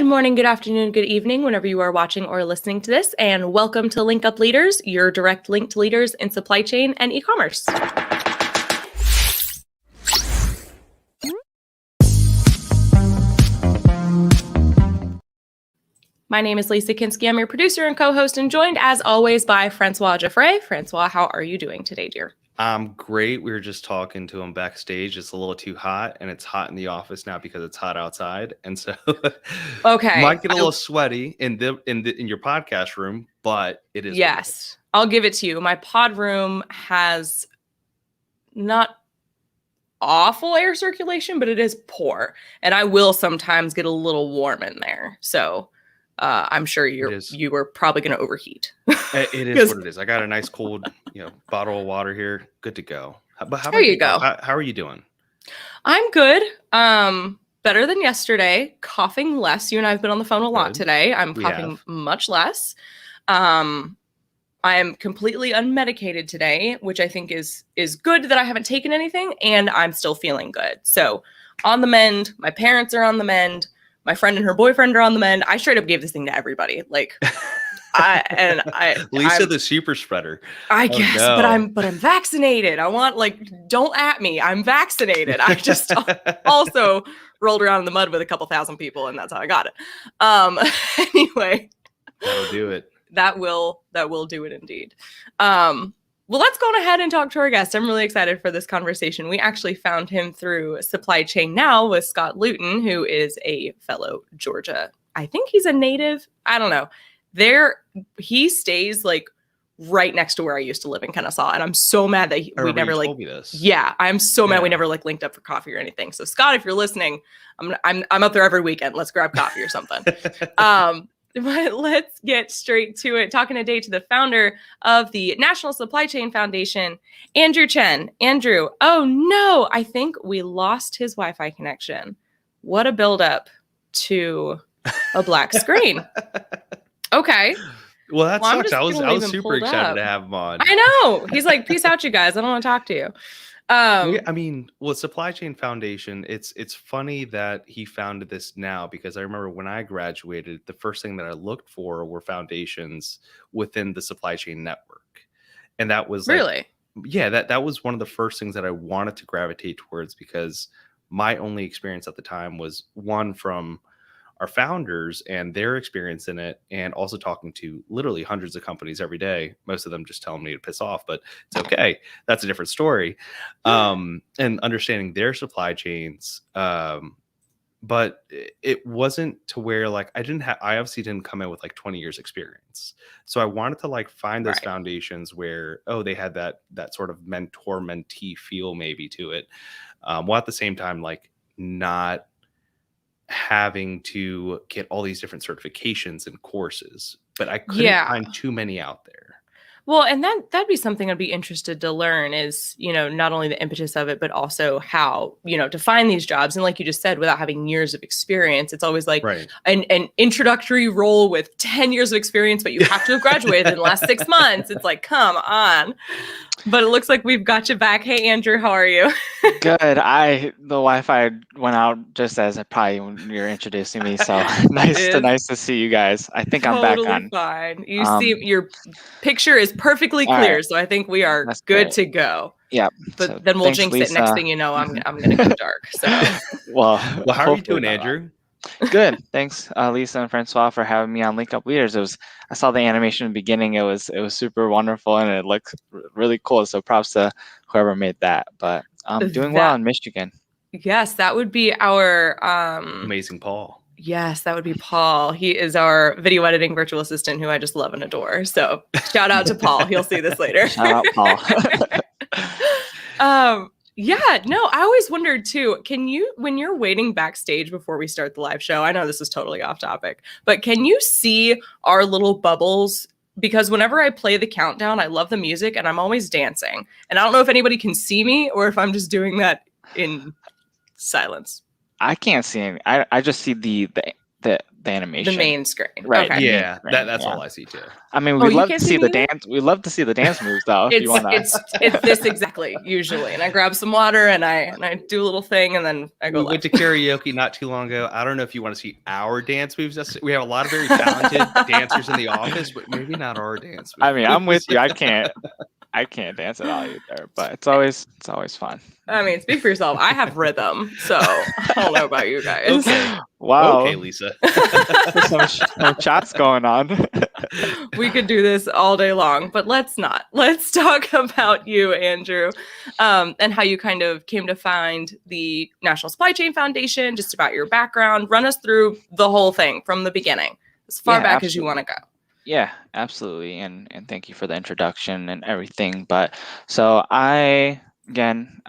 morning, good afternoon, good evening, whenever you are watching or listening to this, and welcome to Link Up Leaders, your direct link to leaders in supply chain and e-commerce. My name is Lisa Kinski. I'm your producer and co-host, and joined as always by Francois Geoffrey. Francois, how are you doing today, dear? I'm great. We were just talking to him backstage. It's a little too hot, and it's hot in the office now because it's hot outside, and so okay, might get a little sweaty in your podcast room, but it is. Yes, I'll give it to you. My pod room has not awful air circulation, but it is poor, and I will sometimes get a little warm in there. So I'm sure you were probably going to overheat. It is what it is. I got a nice cold, bottle of water here. Good to go. But how there you go. How are you doing? I'm good. Better than yesterday. Coughing less. You and I have been on the phone a lot today. I'm coughing much less. I am completely unmedicated today, which I think is good that I haven't taken anything, and I'm still feeling good. So on the mend. My parents are on the mend. My friend and her boyfriend are on the mend. I straight up gave this thing to everybody. Like, Lisa, the super spreader. I guess, no. but I'm vaccinated. I want, don't at me. I'm vaccinated. I just also rolled around in the mud with a couple thousand people, and that's how I got it. Anyway, that'll do it. That will do it indeed. Well, let's go ahead and talk to our guest. I'm really excited for this conversation. We actually found him through Supply Chain Now with Scott Luton, who is a fellow Georgia. I think he's a native. I don't know. He stays right next to where I used to live in Kennesaw, and I'm so mad that we never told me this. Yeah, I'm so mad we never linked up for coffee or anything. So Scott, if you're listening, I'm up there every weekend. Let's grab coffee or something. But let's get straight to it. Talking today to the founder of the National Supply Chain Foundation, Andrew Chen. Andrew, oh no, I think we lost his Wi-Fi connection. What a buildup to a black screen. Okay. Well, that sucks. I was super excited to have him on. I know. He's like, peace out, you guys. I don't want to talk to you. Supply Chain Foundation, it's funny that he founded this now, because I remember when I graduated, the first thing that I looked for were foundations within the supply chain network. And that was really, that was one of the first things that I wanted to gravitate towards, because my only experience at the time was one from our founders and their experience in it, and also talking to literally hundreds of companies every day, most of them just telling me to piss off, but it's okay. That's a different story. And understanding their supply chains. But it wasn't to where I obviously didn't come in with 20 years experience. So I wanted to find those foundations where, they had that sort of mentor mentee feel maybe to it. While at the same time, not having to get all these different certifications and courses, but I couldn't find too many out there. Well, and that'd be something I'd be interested to learn is, not only the impetus of it, but also how, to find these jobs. And like you just said, without having years of experience, it's always an introductory role with 10 years of experience, but you have to have graduated in the last 6 months. It's come on. But it looks like we've got you back. Hey, Andrew, how are you? Good. The Wi-Fi went out just as probably when you're introducing me. So nice to see you guys. I think I'm back on. Fine. You see, your picture is perfectly clear, right. So I think we are good to go. Yeah. But so then we'll jinx Lisa. It. Next thing you know, I'm going to go dark. So. Well, how are you doing, Andrew? Good. Thanks, Lisa and Francois, for having me on Link Up Leaders. I saw the animation in the beginning. It was super wonderful, and it looks really cool. So props to whoever made that. But I'm doing well in Michigan. Yes, that would be our amazing Paul. Yes, that would be Paul. He is our video editing virtual assistant, who I just love and adore. So shout out to Paul. He'll see this later. Shout out, Paul. Yeah, no, I always wondered too, when you're waiting backstage before we start the live show, I know this is totally off topic, but can you see our little bubbles? Because whenever I play the countdown, I love the music and I'm always dancing. And I don't know if anybody can see me or if I'm just doing that in silence. I can't see any. I just see the the animation. The main screen. Right. Okay. Yeah, Screen, that's yeah. all I see too. I mean, Oh, we you love can't to see see me the either? dance. We love to see the dance moves, though. If you want to. It's this exactly usually, and I grab some water and I do a little thing and then I go We went live. to karaoke not too long ago. I don't know if you want to see our dance moves. We have a lot of very talented dancers in the office, but maybe not our dance moves. I mean, I'm with you. I can't dance at all either, but it's always fun. I mean, speak for yourself. I have rhythm, so I don't know about you guys. Okay. Wow. Okay, Lisa. There's some shots going on. We could do this all day long, but let's not. Let's talk about you, Andrew, and how you kind of came to find the National Supply Chain Foundation, just about your background. Run us through the whole thing from the beginning, as far back as you want to go. Yeah, absolutely. And thank you for the introduction and everything. But so I, again,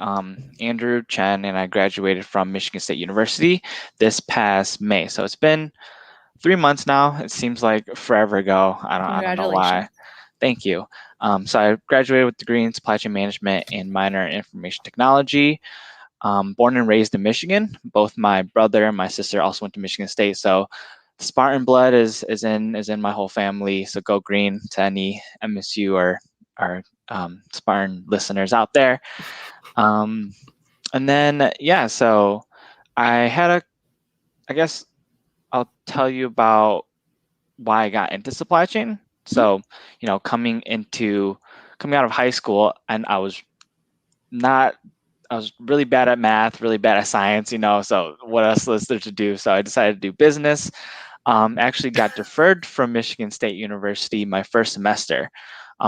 Andrew Chen, and I graduated from Michigan State University this past May. So it's been 3 months now. It seems like forever ago. I don't know why. Thank you. So I graduated with a degree in supply chain management and minor in information technology. Born and raised in Michigan. Both my brother and my sister also went to Michigan State. So Spartan blood is in my whole family. So go green to any MSU or Spartan listeners out there. And then so I guess I'll tell you about why I got into supply chain. So coming out of high school, and I was really bad at math, really bad at science, so what else was there to do? So I decided to do business. Actually got deferred from Michigan State University my first semester.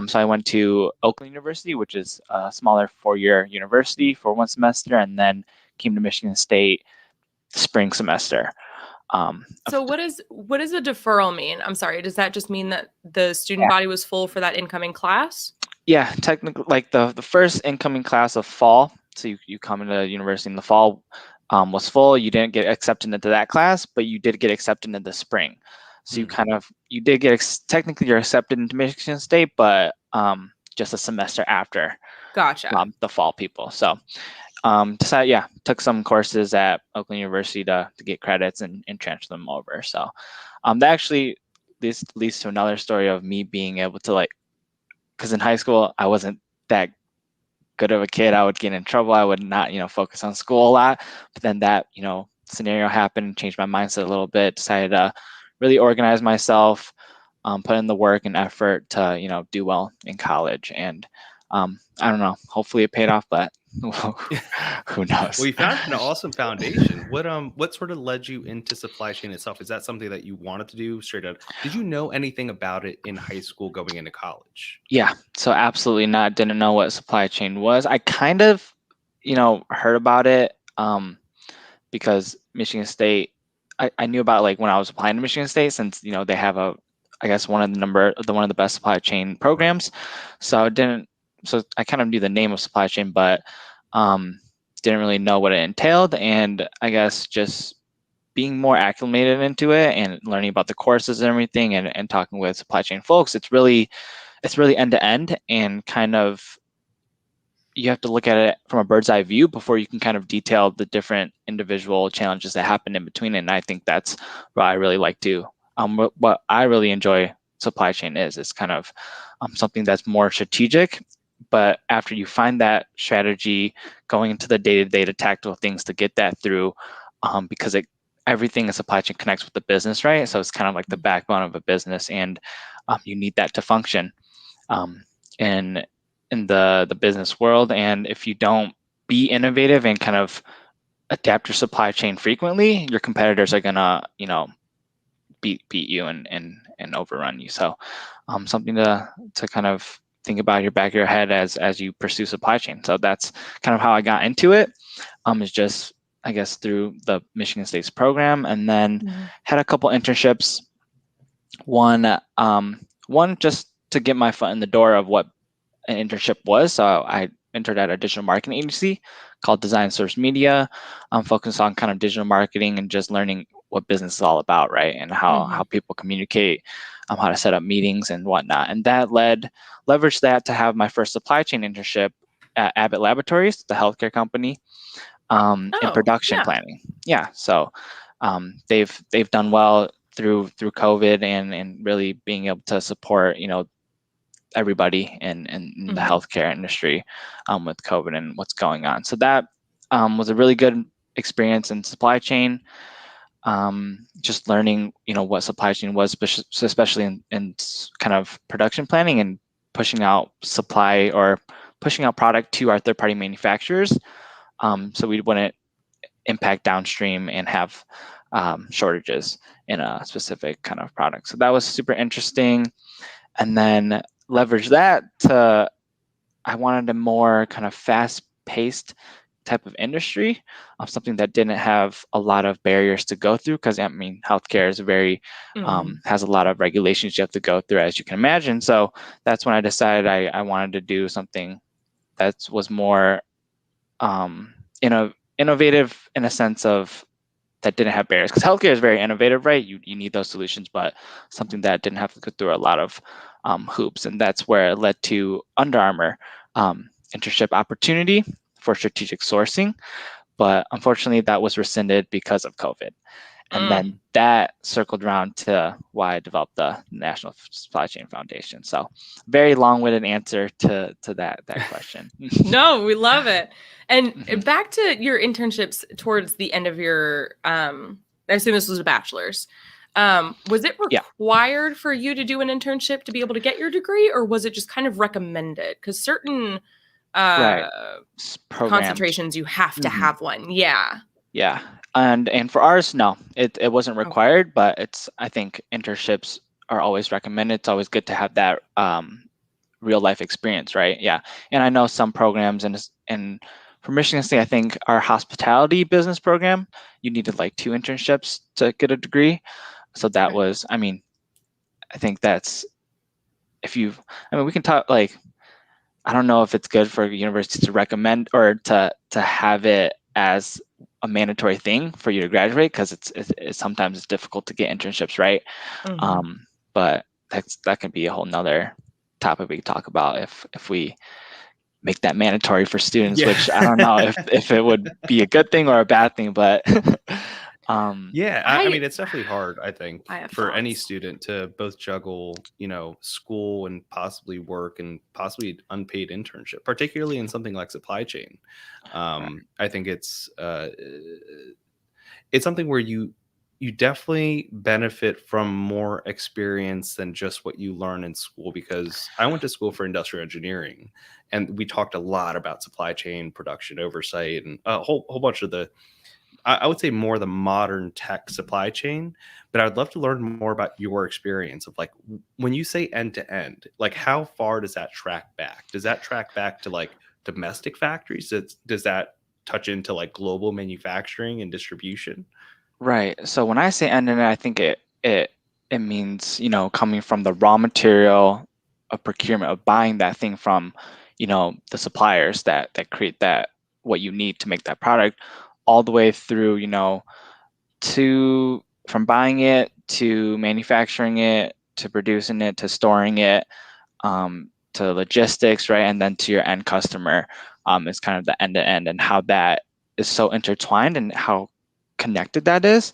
So I went to Oakland University, which is a smaller 4-year university, for one semester, and then came to Michigan State spring semester. So what does a deferral mean? I'm sorry, does that just mean that the student body was full for that incoming class? Yeah, technically, like the first incoming class of fall. So you come into university in the fall, was full. You didn't get accepted into that class, but you did get accepted into the spring. So you did get technically you're accepted into Michigan State, but just a semester after. Gotcha. The fall people. So took some courses at Oakland University to get credits and transfer them over. So that actually leads to another story of me being able to, because in high school I wasn't that good of a kid. I would get in trouble. I would not, focus on school a lot. But then that, scenario happened, changed my mindset a little bit, decided to really organize myself, put in the work and effort to, do well in college. And I don't know, hopefully it paid off, but who knows? Well, you found an awesome foundation. What sort of led you into supply chain itself? Is that something that you wanted to do straight out? Did you know anything about it in high school going into college? Yeah, so absolutely not. Didn't know what supply chain was. I kind of, heard about it because Michigan State, I knew about when I was applying to Michigan State, since they have I guess one of the best supply chain programs. So I kind of knew the name of supply chain, but didn't really know what it entailed. And I guess just being more acclimated into it and learning about the courses and everything, and talking with supply chain folks, it's really end to end, and kind of you have to look at it from a bird's eye view before you can kind of detail the different individual challenges that happen in between. And I think that's what I really like to, what I really enjoy supply chain is. It's kind of something that's more strategic, but after you find that strategy, going into the day-to-day, the tactical things to get that through, because everything in supply chain connects with the business, right? So it's kind of like the backbone of a business, and you need that to function in the business world. And if you don't be innovative and kind of adapt your supply chain frequently, your competitors are gonna, beat you and overrun you. So something to kind of think about your back of your head as you pursue supply chain. So that's kind of how I got into it. Is just, I guess, through the Michigan State's program, and then had a couple internships. One just to get my foot in the door of what an internship was. So I entered at a digital marketing agency called Design Source Media. I'm focused on kind of digital marketing and just learning what business is all about, right? And how people communicate, how to set up meetings and whatnot. And that leveraged that to have my first supply chain internship at Abbott Laboratories, the healthcare company, in production planning. Yeah, so they've done well through COVID and really being able to support, everybody in the healthcare industry with COVID and what's going on. So that was a really good experience in supply chain. Just learning, what supply chain was, especially in kind of production planning and pushing out supply or pushing out product to our third-party manufacturers, so we wouldn't impact downstream and have shortages in a specific kind of product. So that was super interesting. And then leverage that to, I wanted a more kind of fast-paced type of industry, something that didn't have a lot of barriers to go through, because healthcare is very has a lot of regulations you have to go through, as you can imagine. So that's when I decided I wanted to do something that was more innovative in a sense of that didn't have barriers, because healthcare is very innovative, right? You need those solutions, but something that didn't have to go through a lot of hoops. And that's where it led to Under Armour internship opportunity for strategic sourcing. But unfortunately, that was rescinded because of COVID. And then that circled around to why I developed the National Supply Chain Foundation. So very long-winded answer to that question. No, we love it. And back to your internships towards the end of your, I assume this was a bachelor's. Was it required for you to do an internship to be able to get your degree, or was it just kind of recommended? Because certain concentrations, you have to have one. Yeah. Yeah. And for ours, no, it wasn't required, but I think internships are always recommended. It's always good to have that real life experience, right? Yeah. And I know some programs and for Michigan State, I think our hospitality business program, you needed like 2 internships to get a degree. So that was, I think that's, we can talk, like, I don't know if it's good for universities to recommend or to have it as a mandatory thing for you to graduate, because it's sometimes difficult to get internships, right? But that can be a whole nother topic we could talk about if we make that mandatory for students, which I don't know if it would be a good thing or a bad thing, but it's definitely hard, I think, for any thoughts. student to both juggle, school and possibly work and possibly unpaid internship, particularly in something like supply chain. I think it's something where you definitely benefit from more experience than just what you learn in school, because I went to school for industrial engineering and we talked a lot about supply chain, production oversight, and a whole bunch of I would say more the modern tech supply chain. But I'd love to learn more about your experience of, like, when you say end to end, like, how far does that track back? Does that track back to like domestic factories? Does that touch into like global manufacturing and distribution? Right. So when I say end to end, I think it means, coming from the raw material of procurement, of buying that thing from, the suppliers that create that, what you need to make that product, all the way through, from buying it to manufacturing it to producing it to storing it, to logistics, right? And then to your end customer. Is kind of the end to end, and how that is so intertwined and how connected that is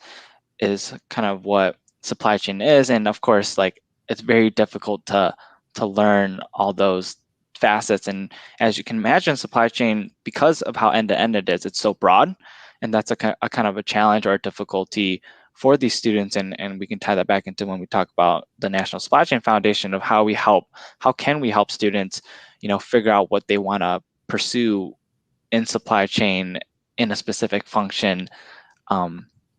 kind of what supply chain is. And of course, like, it's very difficult to learn all those facets. And as you can imagine, supply chain, because of how end to end it is, it's so broad, and that's a kind of a challenge or a difficulty for these students. And we can tie that back into when we talk about the National Supply Chain Foundation, of how can we help students, figure out what they want to pursue in supply chain in a specific function,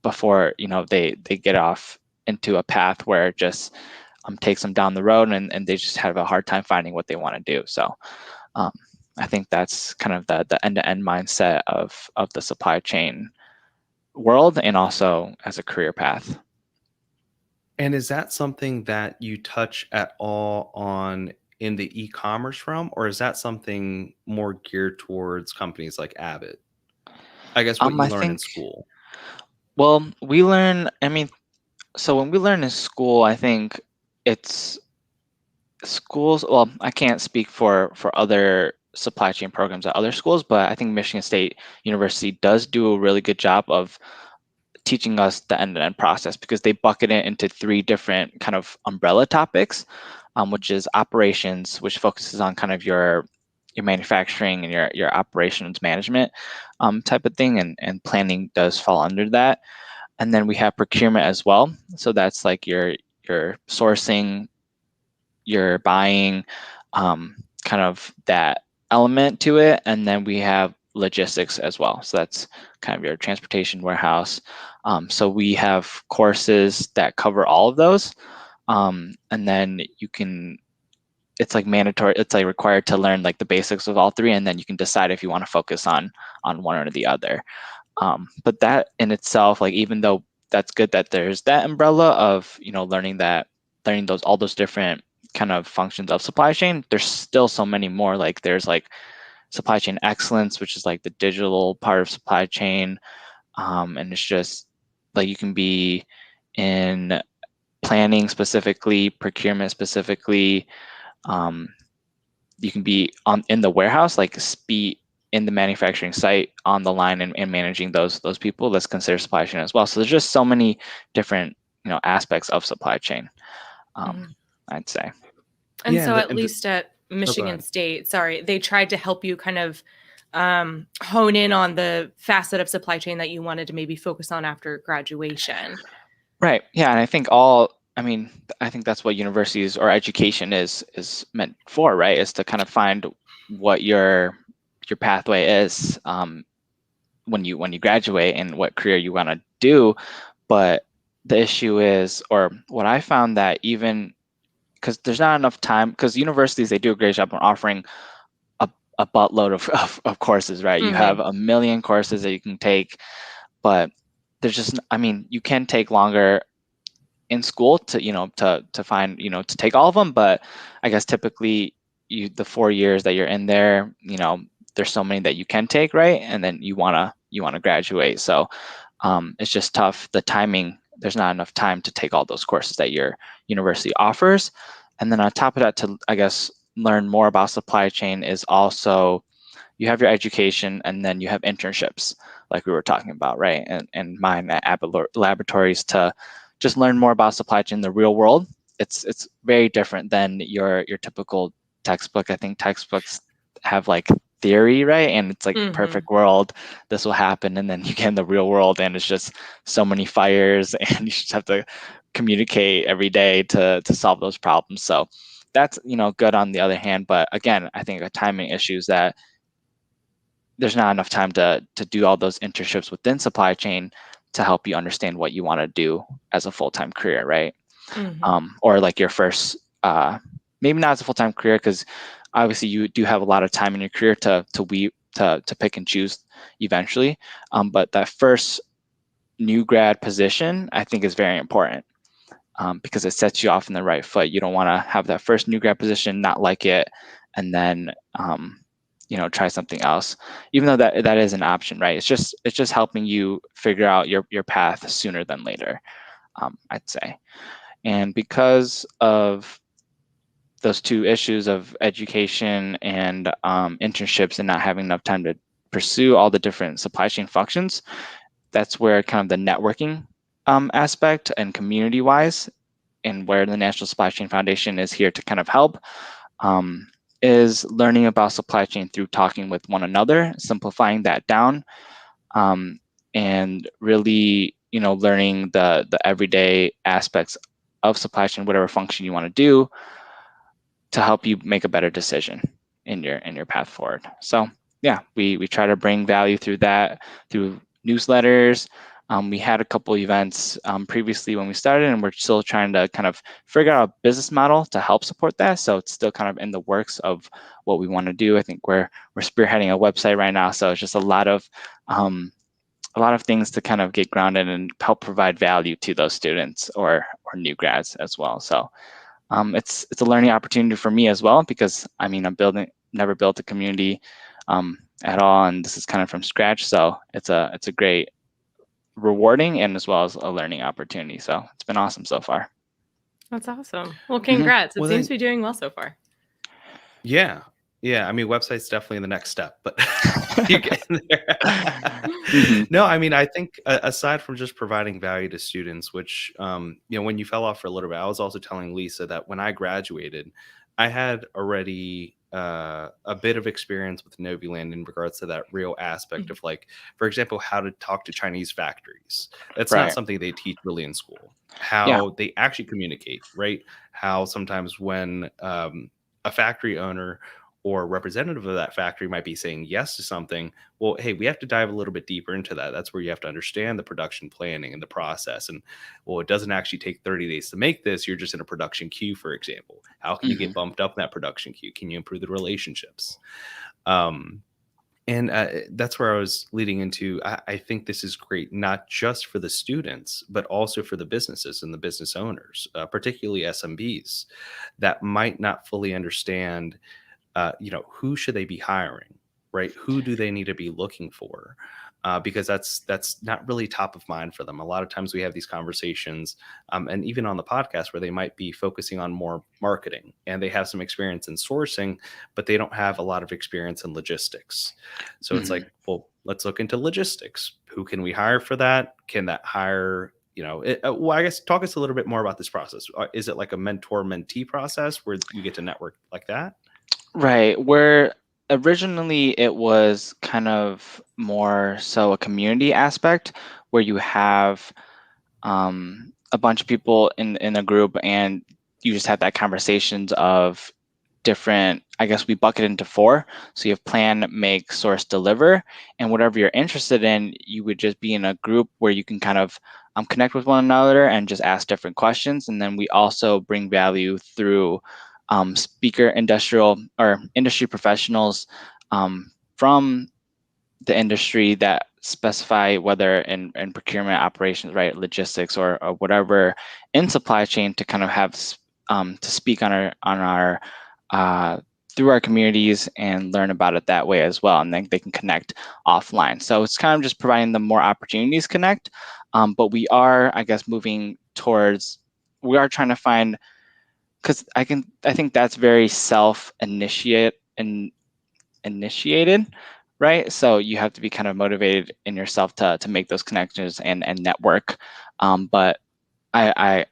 before they get off into a path where it just takes them down the road and they just have a hard time finding what they want to do. So I think that's kind of the end-to-end mindset of the supply chain world, and also as a career path. And is that something that you touch at all on in the e-commerce realm, or is that something more geared towards companies like Abbott? I guess what you learn in school. Well, we learn, so when we learn in school, I think it's schools, well, I can't speak for other supply chain programs at other schools, but I think Michigan State University does do a really good job of teaching us the end-to-end process, because they bucket it into 3 different kind of umbrella topics, which is operations, which focuses on kind of your manufacturing and your operations management type of thing, and planning does fall under that. And then we have procurement as well. So that's like your sourcing, your buying, kind of that element to it. And then we have logistics as well. So that's kind of your transportation, warehouse. So we have courses that cover all of those. And then it's like mandatory, it's like required to learn like the basics of all 3, and then you can decide if you want to focus on one or the other. But that in itself, like, even though that's good that there's that umbrella of, learning all those different kind of functions of supply chain, there's still so many more. Like, there's like supply chain excellence, which is like the digital part of supply chain. And it's just like, you can be in planning specifically, procurement specifically. You can be in the warehouse, like be in the manufacturing site on the line and managing those people. That's considered supply chain as well. So there's just so many different aspects of supply chain, I'd say. And Yeah, so and at least at Michigan ahead. State, they tried to help you kind of hone in on the facet of supply chain that you wanted to maybe focus on after graduation. Right. Yeah. And I think that's what universities or education is meant for, right? Is to kind of find what your pathway is when you graduate and what career you want to do. But the issue is, or what I found, that even because there's not enough time, because universities, they do a great job on offering a buttload of courses, right? You have a million courses that you can take, but there's just, you can take longer in school to find, to take all of them. But I guess typically the 4 years that you're in there, there's so many that you can take, right? And then you want to graduate. So it's just tough. The timing, there's not enough time to take all those courses that your university offers. And then on top of that, to, I guess, learn more about supply chain is also, you have your education, and then you have internships, like we were talking about, right? And mine at Abbott Laboratories, to just learn more about supply chain in the real world. It's very different than your typical textbook. I think textbooks have like theory, right? And it's like perfect world, this will happen, and then you get in the real world and it's just so many fires, and you just have to communicate every day to solve those problems. So that's good on the other hand. But again, I think a timing issue is that there's not enough time to do all those internships within supply chain to help you understand what you want to do as a full-time career, right? Or like your first, maybe not as a full-time career, because obviously you do have a lot of time in your career to pick and choose eventually. But that first new grad position, I think, is very important, because it sets you off in the right foot. You don't want to have that first new grad position, not like it, and then try something else, even though that is an option, right? It's just helping you figure out your path sooner than later, I'd say. And because of those 2 issues of education and internships, and not having enough time to pursue all the different supply chain functions, that's where kind of the networking aspect and community-wise, and where the National Supply Chain Foundation is here to kind of help, is learning about supply chain through talking with one another, simplifying that down, and really, learning the everyday aspects of supply chain, whatever function you want to do, to help you make a better decision in your path forward. So yeah, we try to bring value through that, through newsletters. We had a couple events previously when we started, and we're still trying to kind of figure out a business model to help support that. So it's still kind of in the works of what we want to do. I think we're spearheading a website right now. So it's just a lot of things to kind of get grounded and help provide value to those students or new grads as well. So it's a learning opportunity for me as well, because I'm never built a community at all, and this is kind of from scratch. So it's a great, rewarding, and as well as a learning opportunity. So it's been awesome so far. That's awesome. Well, congrats. Well, it seems to be doing well so far. Yeah. Website's definitely the next step, but You get there. Mhm. No, I mean, I think aside from just providing value to students, which, when you fell off for a little bit, I was also telling Lisa that when I graduated, I had already a bit of experience with Noviland in regards to that real aspect of, like, for example, how to talk to Chinese factories. That's not Right. something they teach really in school. Yeah. How they actually communicate, right? How sometimes when a factory owner or representative of that factory might be saying yes to something, well, hey, we have to dive a little bit deeper into that. That's where you have to understand the production planning and the process. And, well, it doesn't actually take 30 days to make this. You're just in a production queue, for example. How can you Mhm. get bumped up in that production queue? Can you improve the relationships? And that's where I was leading into. I think this is great, not just for the students, but also for the businesses and the business owners, particularly SMBs that might not fully understand, who should they be hiring, right? Who do they need to be looking for? Because that's not really top of mind for them. A lot of times we have these conversations, and even on the podcast, where they might be focusing on more marketing and they have some experience in sourcing, but they don't have a lot of experience in logistics. So it's Mhm. like, well, let's look into logistics. Who can we hire for that? Can that hire? Well, I guess talk us a little bit more about this process. Is it like a mentor-mentee process where you get to network like that? Right. Where originally it was kind of more so a community aspect where you have a bunch of people in a group and you just have that conversations of different, I guess we bucket into four. So you have plan, make, source, deliver, and whatever you're interested in, you would just be in a group where you can kind of connect with one another and just ask different questions. And then we also bring value through speaker industrial or industry professionals from the industry that specify whether in procurement operations, right, logistics or whatever in supply chain to kind of have to speak on our through our communities and learn about it that way as well, and then they can connect offline. So it's kind of just providing them more opportunities to connect, but we are, I guess, moving towards, we are trying to find, because I think that's very initiated, right? So you have to be kind of motivated in yourself to make those connections and network. But I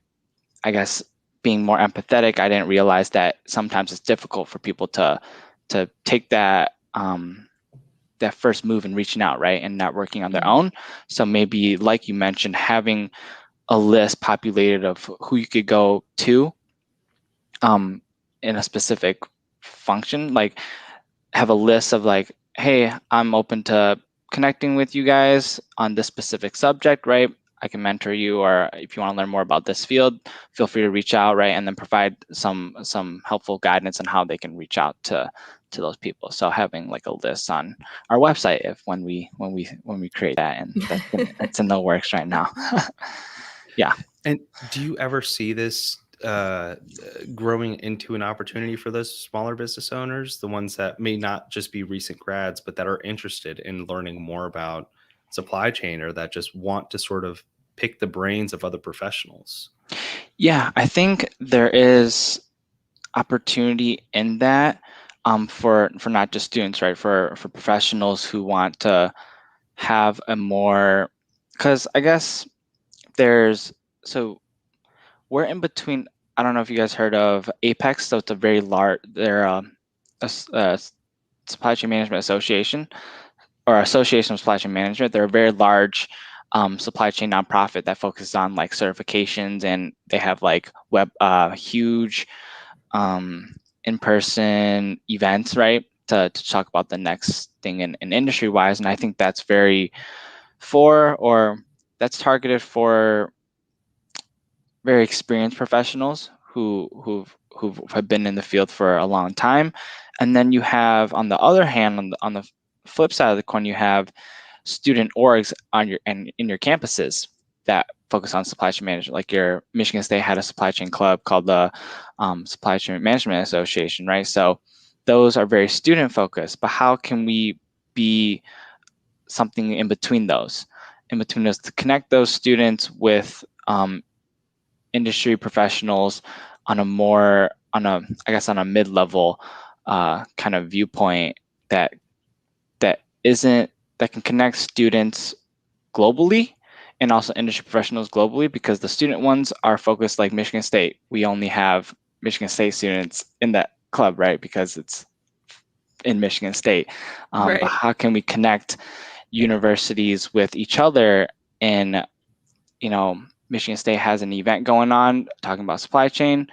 guess being more empathetic, I didn't realize that sometimes it's difficult for people to take that that first move and reaching out, right, and networking on their own. So maybe, like you mentioned, having a list populated of who you could go to in a specific function, like have a list of like, hey, I'm open to connecting with you guys on this specific subject, right? I can mentor you, or if you want to learn more about this field, feel free to reach out, right? And then provide some helpful guidance on how they can reach out to those people. So having like a list on our website if when we create that, and that's in the works right now. Yeah. And do you ever see this growing into an opportunity for those smaller business owners, the ones that may not just be recent grads, but that are interested in learning more about supply chain, or that just want to sort of pick the brains of other professionals? Yeah, I think there is opportunity in that, for not just students, right? For professionals who want to have a more, because I guess there's, so we're in between. I don't know if you guys heard of Apex. So it's a very large, they're a supply chain management association, or association of supply chain management. They're a very large supply chain nonprofit that focuses on like certifications, and they have like huge in-person events, right, to talk about the next thing in industry wise. And I think that's that's targeted for very experienced professionals who have been in the field for a long time. And then you have, on the other hand, on the flip side of the coin, you have student orgs on your and in your campuses that focus on supply chain management. Like your Michigan State had a supply chain club called the Supply Chain Management Association, right? So those are very student focused. But how can we be something in between those to connect those students with industry professionals on a more, I guess on a mid-level kind of viewpoint that that can connect students globally and also industry professionals globally, because the student ones are focused like Michigan State. We only have Michigan State students in that club, right? Because it's in Michigan State. Right. But how can we connect universities with each other? And, Michigan State has an event going on talking about supply chain.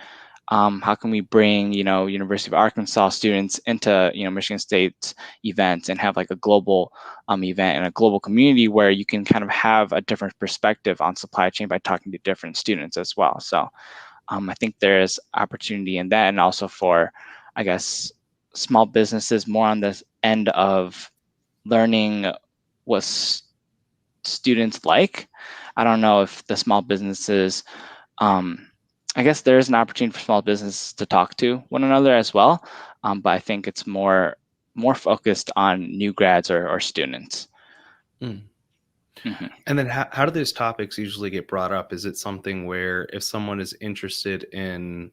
How can we bring, University of Arkansas students into, Michigan State's events and have like a global event and a global community where you can kind of have a different perspective on supply chain by talking to different students as well. So I think there's opportunity in that, and also for, I guess, small businesses more on the end of learning what students like. I don't know if the small businesses, I guess there is an opportunity for small businesses to talk to one another as well, but I think it's more focused on new grads or students. Mm. Mm-hmm. And then how do those topics usually get brought up? Is it something where if someone is interested in,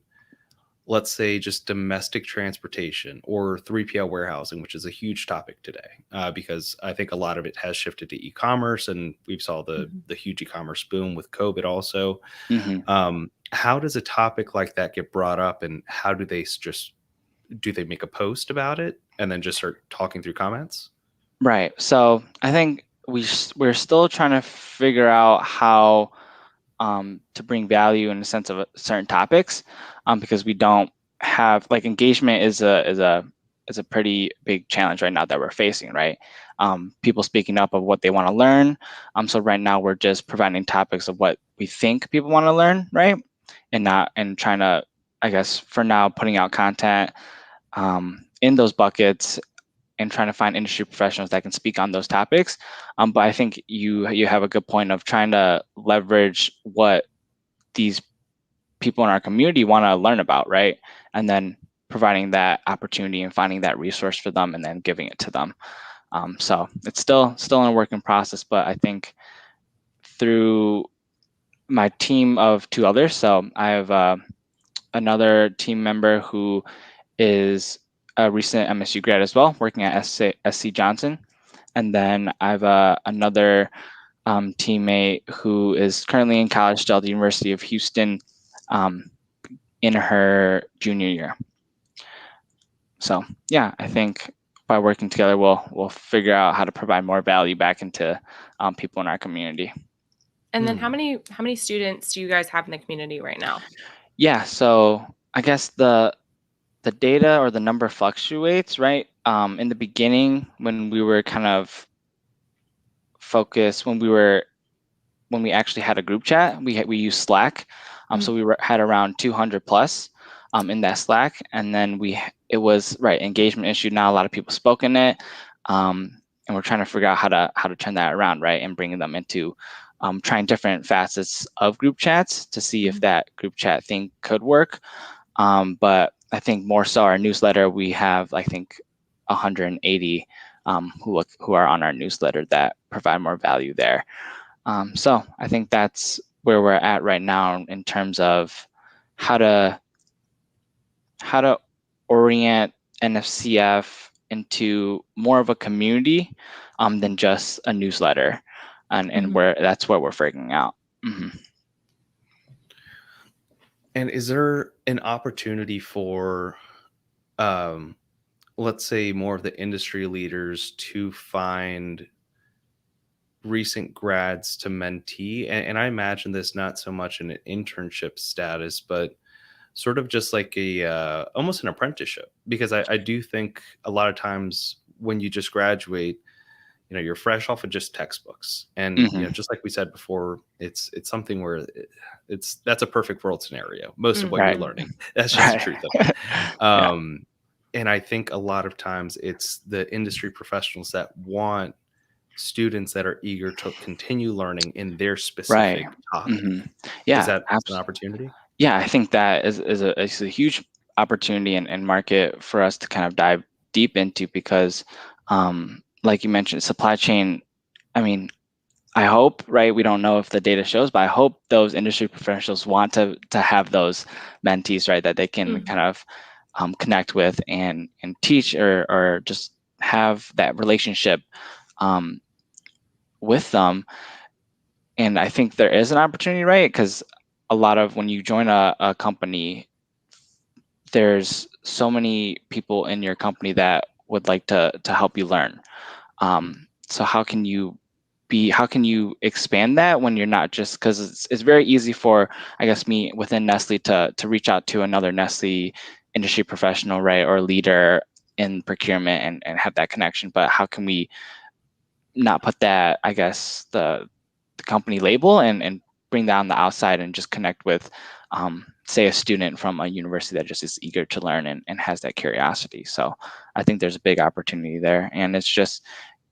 let's say, just domestic transportation or 3PL warehousing, which is a huge topic today, because I think a lot of it has shifted to e-commerce, and we saw the huge e-commerce boom with COVID also. Mm-hmm. How does a topic like that get brought up, and how do they make a post about it and then just start talking through comments? Right. So I think we're still trying to figure out how to bring value in the sense of certain topics, because we don't have, like, engagement is a pretty big challenge right now that we're facing, right? People speaking up of what they want to learn. So right now we're just providing topics of what we think people want to learn, right? And trying to, I guess, for now, putting out content in those buckets and trying to find industry professionals that can speak on those topics. But I think you have a good point of trying to leverage what these people in our community want to learn about, right? And then providing that opportunity and finding that resource for them and then giving it to them. So it's still in a working process, but I think through my team of two others, so I have another team member who is a recent MSU grad as well, working at SC Johnson. And then I have another teammate who is currently in college still at the University of Houston in her junior year. So yeah, I think by working together, we'll figure out how to provide more value back into people in our community. And then how many students do you guys have in the community right now? Yeah, so I guess the data or the number fluctuates, right? In the beginning, when we were kind of focused, when we actually had a group chat, we used Slack. So we had around 200 plus in that Slack, and then it was engagement issue. Now a lot of people spoke in it, and we're trying to figure out how to turn that around, right, and bringing them into trying different facets of group chats to see if that group chat thing could work. But I think more so our newsletter, we have, I think, 180 who are on our newsletter that provide more value there. So I think that's where we're at right now in terms of how to orient NFCF into more of a community than just a newsletter, and that's where we're figuring out. Mm-hmm. And is there an opportunity for, let's say, more of the industry leaders to find recent grads to mentee? And I imagine this not so much in an internship status, but sort of just like almost an apprenticeship, because I do think a lot of times when you just graduate, you're fresh off of just textbooks, and just like we said before, it's something where that's a perfect world scenario. Most of what you're learning, that's just the truth of it. And I think a lot of times it's the industry professionals that want students that are eager to continue learning in their specific topic. Yeah, is that an opportunity? Yeah, I think that is a huge opportunity and market for us to kind of dive deep into, because like you mentioned, supply chain, I mean, I hope, right, we don't know if the data shows, but I hope those industry professionals want to have those mentees, right, that they can kind of connect with and teach or just have that relationship with them. And I think there is an opportunity, right? Because a lot of when you join a company, there's so many people in your company that would like to help you learn. So how can you expand that when you're not just, because it's very easy for, I guess, me within Nestle to reach out to another Nestle industry professional, right, or leader in procurement and have that connection. But how can we not put that, I guess, the company label and bring that on the outside and just connect with, say, a student from a university that just is eager to learn and has that curiosity. So I think there's a big opportunity there. And it's just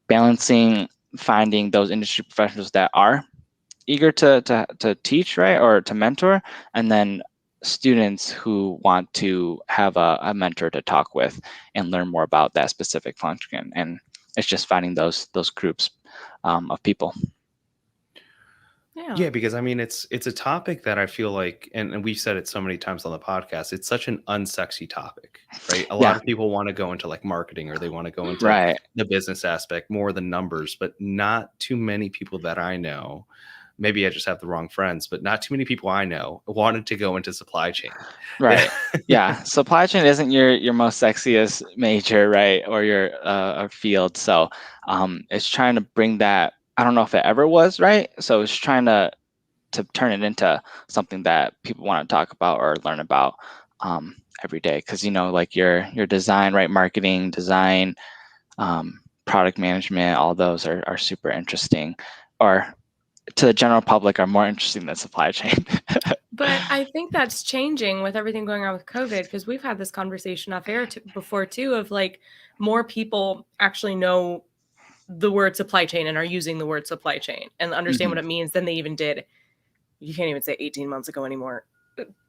balancing, finding those industry professionals that are eager to teach, right, or to mentor, and then students who want to have a mentor to talk with and learn more about that specific function. And it's just finding those groups of people. Yeah, because I mean, it's a topic that I feel like, and we've said it so many times on the podcast, it's such an unsexy topic, right? A lot of people want to go into like marketing, or they want to go into the business aspect, more than numbers, but not too many people that I know. Maybe I just have the wrong friends, but not too many people I know wanted to go into supply chain. Right. Yeah. Supply chain isn't your most sexiest major, right? Or your field. So it's trying to bring that. I don't know if it ever was, right? So it's trying to turn it into something that people want to talk about or learn about every day. Because, you know, like your design, right? Marketing, design, product management, all those are super interesting, or to the general public are more interesting than supply chain. But I think that's changing with everything going on with COVID, because we've had this conversation off air before too, of like more people actually know the word supply chain and are using the word supply chain and understand what it means than they even did. You can't even say 18 months ago anymore.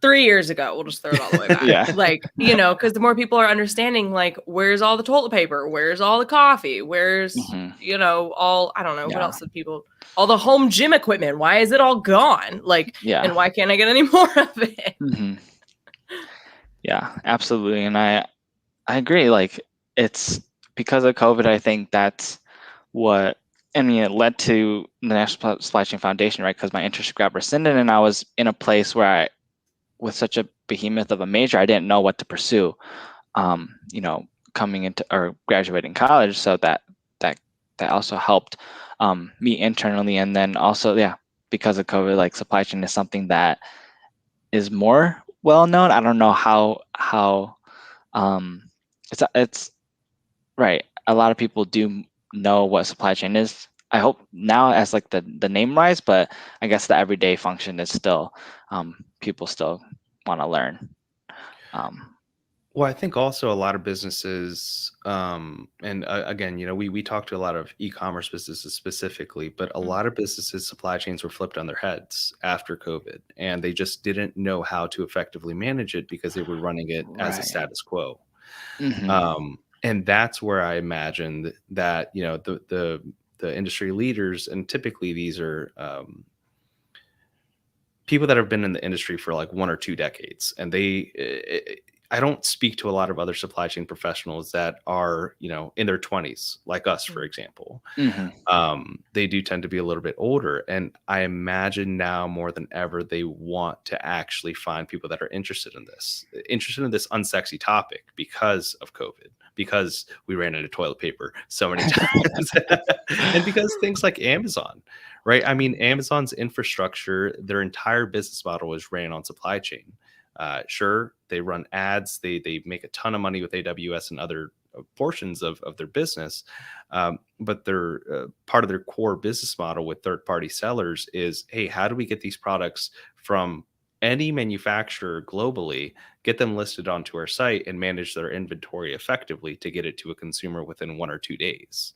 3 years ago, we'll just throw it all the way back. Yeah. Like, you know, because the more people are understanding, like, where's all the toilet paper? Where's all the coffee? Where's, you know, all, I don't know, what else did people, all the home gym equipment? Why is it all gone? Like, and why can't I get any more of it? Yeah, absolutely. And I agree. Like, it's because of COVID, I think that's what, I mean, it led to the National Supply Chain Foundation, right? Because my internship got rescinded and I was in a place where with such a behemoth of a major, I didn't know what to pursue, you know, coming into or graduating college. So that also helped me internally. And then also, because of COVID, like supply chain is something that is more well known. I don't know how it's right. A lot of people do know what supply chain is. I hope now as like the name rise, but I guess the everyday function is still people still want to learn. Well, I think also a lot of businesses, and again, you know, we talked to a lot of e-commerce businesses specifically, but a lot of businesses, supply chains were flipped on their heads after COVID, and they just didn't know how to effectively manage it because they were running it as a status quo. And that's where I imagined that, you know, the industry leaders, and typically these are people that have been in the industry for like 1 or 2 decades, and I don't speak to a lot of other supply chain professionals that are, you know, in their 20s, like us, for example. They do tend to be a little bit older. And I imagine now more than ever, they want to actually find people that are interested in this unsexy topic because of COVID, because we ran into toilet paper so many times, and because things like Amazon, right? I mean, Amazon's infrastructure, their entire business model is ran on supply chain. Sure, they run ads, they make a ton of money with AWS and other portions of their business, but they're part of their core business model with third-party sellers is, hey, how do we get these products from any manufacturer globally, get them listed onto our site, and manage their inventory effectively to get it to a consumer within 1 or 2 days.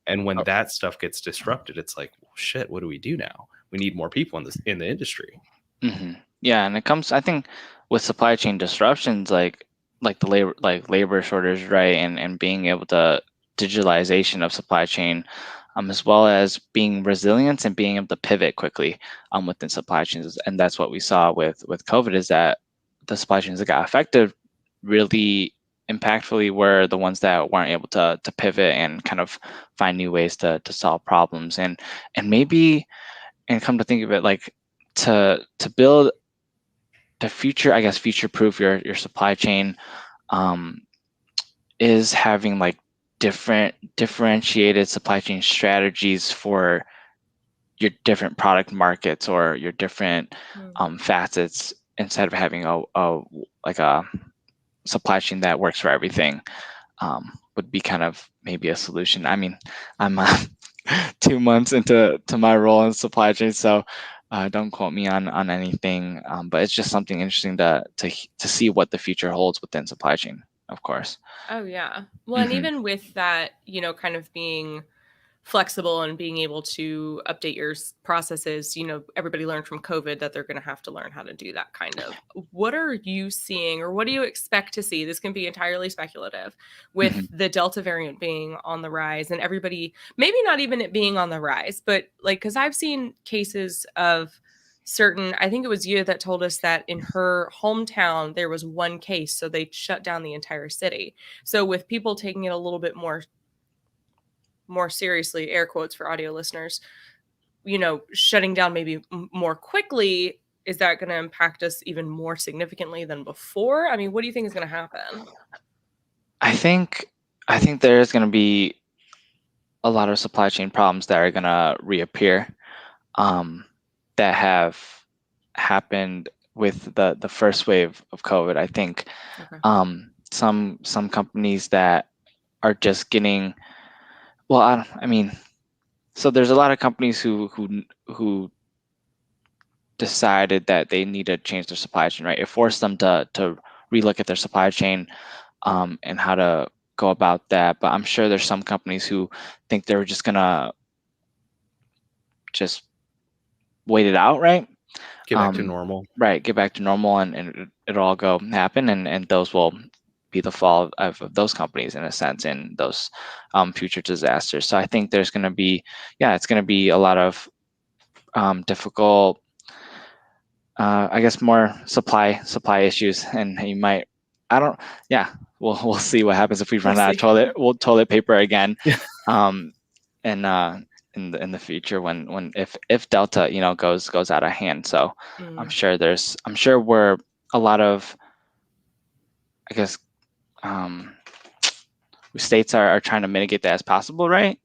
And when that stuff gets disrupted, it's like, well, shit, what do we do now? We need more people in the industry. Yeah, and it comes, I think, with supply chain disruptions, like the labor shortage, right, and being able to digitalization of supply chain, as well as being resilient and being able to pivot quickly within supply chains. And that's what we saw with COVID, is that the supply chains that got affected really impactfully were the ones that weren't able to pivot and kind of find new ways to solve problems. And maybe, and come to think of it, like to build to future proof your supply chain, is having like differentiated supply chain strategies for your different product markets or your different facets, instead of having a supply chain that works for everything. Would be kind of maybe a solution. I mean, I'm 2 months into my role in supply chain, so don't quote me on anything. But it's just something interesting to see what the future holds within supply chain, of course. Oh yeah. Well, and even with that, kind of being flexible and being able to update your processes, everybody learned from COVID that they're going to have to learn how to do that kind of. What are you seeing, or what do you expect to see? This can be entirely speculative, with the Delta variant being on the rise, and everybody, maybe not even it being on the rise, but like, because I've seen cases of certain, I think it was you that told us that in her hometown there was one case, so they shut down the entire city. So with people taking it a little bit more seriously, air quotes for audio listeners, shutting down maybe more quickly, is that going to impact us even more significantly than before? I mean, what do you think is going to happen? I think there's going to be a lot of supply chain problems that are going to reappear, that have happened with the first wave of COVID. I think some companies that are just getting, well, I mean, so there's a lot of companies who decided that they need to change their supply chain, right? It forced them to relook at their supply chain, and how to go about that. But I'm sure there's some companies who think they're just gonna just wait it out, right? Get back to normal. Right, get back to normal, and it'll all go happen, and those will be the fall of those companies, in a sense, in those future disasters. So I think there's going to be, it's going to be a lot of difficult, I guess, more supply issues, and you might, we'll see what happens if we run out of toilet paper again, in the future, when if Delta goes out of hand. So I'm sure we're a lot of, I guess, states are trying to mitigate that as possible, right?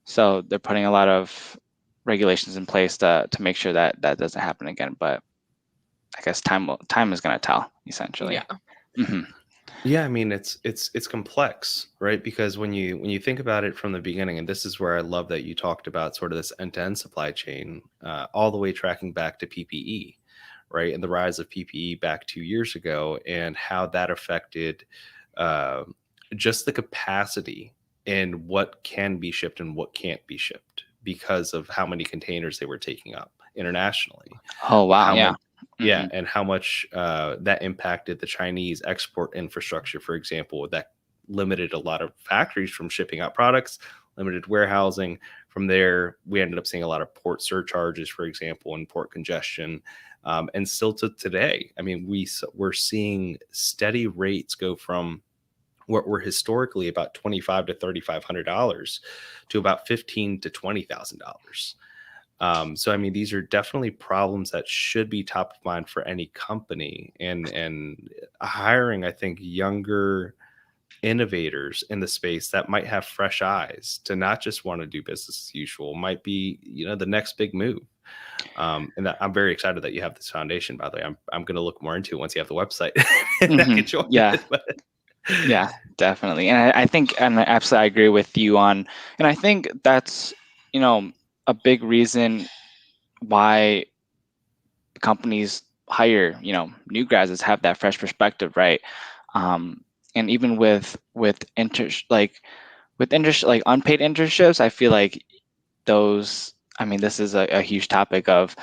So they're putting a lot of regulations in place to make sure that doesn't happen again. But I guess time is going to tell, essentially. Yeah, I mean, it's complex, right? Because when you think about it from the beginning, and this is where I love that you talked about sort of this end-to-end supply chain, all the way tracking back to PPE, right? And the rise of PPE back 2 years ago, and how that affected just the capacity and what can be shipped and what can't be shipped, because of how many containers they were taking up internationally. Oh, wow. And how much that impacted the Chinese export infrastructure, for example, that limited a lot of factories from shipping out products, limited warehousing. From there, we ended up seeing a lot of port surcharges, for example, and port congestion. And still to today, I mean, we're seeing steady rates go from what were historically about $2,500 to $3,500 to about $15,000 to $20,000. So, I mean, these are definitely problems that should be top of mind for any company, and hiring, I think, younger innovators in the space that might have fresh eyes to not just want to do business as usual might be, the next big move. And that, I'm very excited that you have this foundation, by the way. I'm going to look more into it once you have the website. And I can join it, Yeah, definitely. And I think, and I absolutely agree with you on, and I think that's, a big reason why companies hire, new grads, is have that fresh perspective, right? And even with unpaid internships, I feel like those, I mean, this is a huge topic of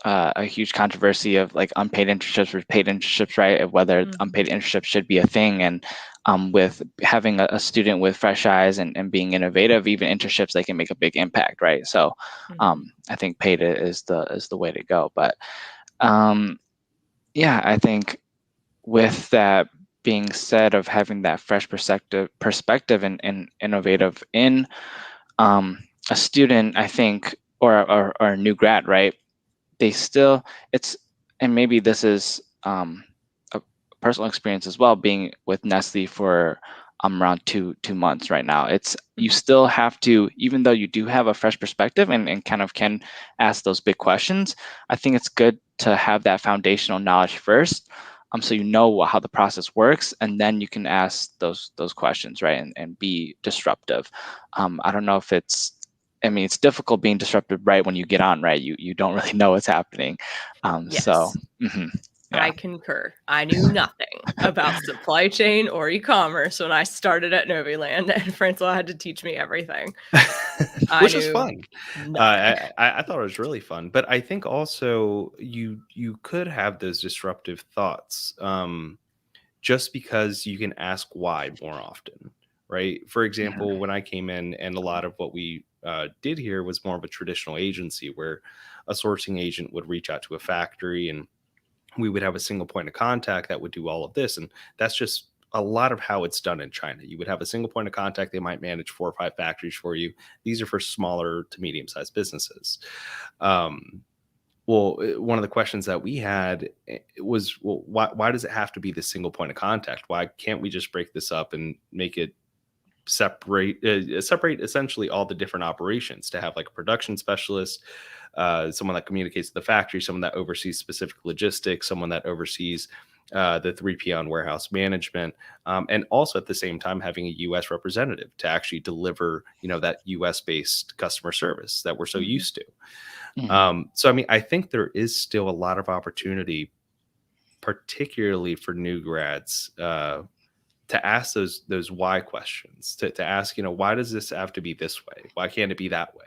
a huge controversy of like unpaid internships versus paid internships, right? Of whether unpaid internships should be a thing. And with having a student with fresh eyes and being innovative, even internships, they can make a big impact, right? So I think paid is the way to go. But I think with that being said of having that fresh perspective and innovative in a student, I think, or a new grad, right? They still, it's, and maybe this is a personal experience as well, being with Nestle for around two months right now. It's, you still have to, even though you do have a fresh perspective and kind of can ask those big questions, I think it's good to have that foundational knowledge first, so you know how the process works, and then you can ask those questions, right? And be disruptive. I don't know if it's, I mean, it's difficult being disruptive right when you get on, right? You don't really know what's happening. Yes. So yeah. I concur. I knew nothing about supply chain or e-commerce when I started at Noviland, and Francois had to teach me everything. Which was fun. Nothing. I thought it was really fun, but I think also you could have those disruptive thoughts just because you can ask why more often, right? For example, when I came in, and a lot of what we did here was more of a traditional agency where a sourcing agent would reach out to a factory, and we would have a single point of contact that would do all of this. And that's just a lot of how it's done in China. You would have a single point of contact. They might manage 4 or 5 factories for you. These are for smaller to medium-sized businesses. Well, one of the questions that we had was, well, why does it have to be this single point of contact? Why can't we just break this up and make it separate essentially all the different operations, to have like a production specialist, someone that communicates to the factory, someone that oversees specific logistics, someone that oversees the 3PL and warehouse management, and also at the same time having a U.S. representative to actually deliver, that U.S. based customer service that we're so used to. So, I mean, I think there is still a lot of opportunity, particularly for new grads, to ask those why questions, to ask, why does this have to be this way? Why can't it be that way?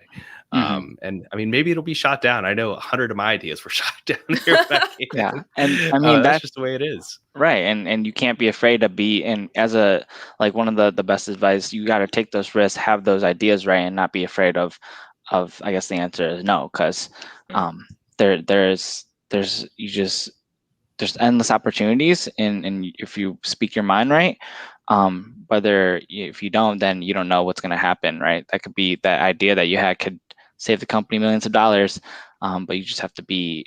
And I mean, maybe it'll be shot down. I know 100 of my ideas were shot down here back in. Yeah. And I mean, that's just the way it is. Right. And you can't be afraid to be in, as a, like, one of the best advice, you got to take those risks, have those ideas, right? And not be afraid of, I guess the answer is no, because there's endless opportunities, and if you speak your mind right, whether if you don't, then you don't know what's going to happen, right? That could be, that idea that you had could save the company millions of dollars, but you just have to be,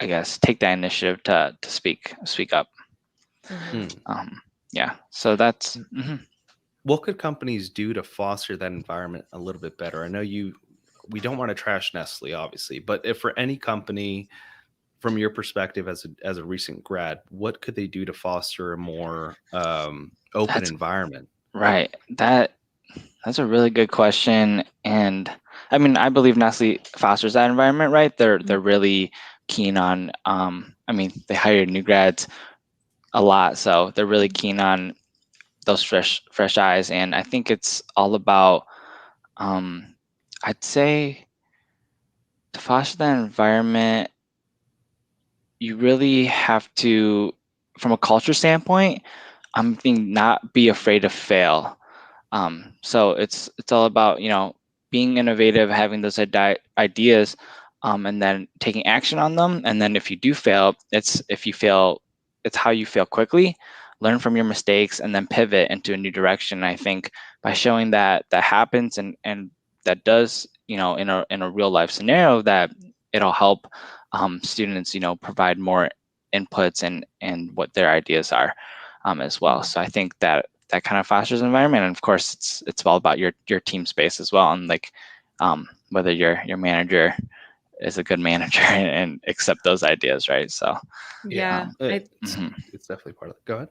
I guess, take that initiative to speak up. Yeah, so that's What could companies do to foster that environment a little bit better? I know we don't want to trash Nestle, obviously, but if for any company, from your perspective as a recent grad, what could they do to foster a more open environment? Right. That's a really good question. And I mean, I believe Nestle fosters that environment, right? They're really keen on, I mean, they hire new grads a lot, so they're really keen on those fresh eyes. And I think it's all about, I'd say, to foster that environment, you really have to, from a culture standpoint, I'm thinking, not be afraid to fail. So it's all about, being innovative, having those ideas, and then taking action on them. And then if you do fail, it's how you fail quickly, learn from your mistakes, and then pivot into a new direction. I think by showing that happens, and that does, in a real life scenario, that it'll help students, provide more inputs and what their ideas are, as well. So I think that kind of fosters an environment, and of course it's all about your team space as well, and like whether your manager is a good manager and accept those ideas, right? So yeah, it's definitely part of it. Go ahead.